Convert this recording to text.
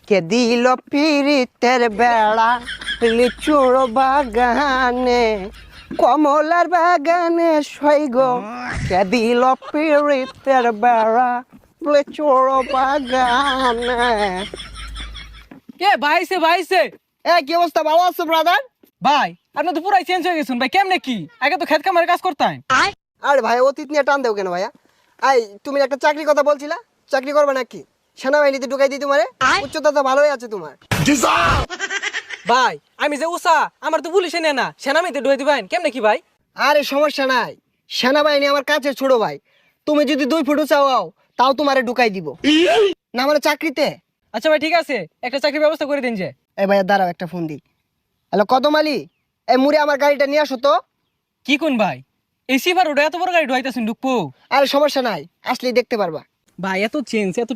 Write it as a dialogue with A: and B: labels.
A: কে দিল পিরিতের বেড়া লিচুর বাগানে কমলার বাগানে সৈগ কে দিল পিরিতের বেড়া লিচুর বাগানে।
B: কে ভাইছে ভাইছে
A: কি অবস্থা, ভালো আছো ব্রাদার?
B: ভাই আপনি তো পুরাই চেঞ্জ হয়ে গেছেন ভাই, কেমনে কি আগে তো খেত কামারে কাজ করতেন।
A: আরে ভাই অতীত নিয়ে টান দেও কেন ভাইয়া? তুমি একটা চাকরির কথা বলছিলা, চাকরি করবে নাকি? সেনাবাহিনীতে ঢুকাই দিই তোমারে, উচ্চতা তো ভালোই আছে তোমার।
B: ভাই আমি যে উষা আমার তো পুলিশে নেয় না, সেনামিতে ঢুয়ে দিবেন কেমনে কি ভাই?
A: আরে সমস্যা নাই, সেনাবাহিনী আমার কাছে ছোট ভাই। তুমি যদি 2 ফুট চাও তাও তোমারে ঢুকাই দিব না মানে চাকরিতে।
B: আচ্ছা ভাই ঠিক আছে, একটা চাকরির ব্যবস্থা করে দিন যে।
A: এই ভাইয়া দাঁড়াও, একটা ফোন দিই। হ্যালো কদম আলী, এই মুড়ে আমার গাড়িটা নিয়ে আসো তো।
B: কি কোন ভাই এসি ভার ওটা এত বড় গাড়ি ঢুয়াইতেছেন ঢুকবো?
A: আরে সমস্যা নাই, আসলেই দেখতে পারবা।
B: ভাই এত চেঞ্জ এত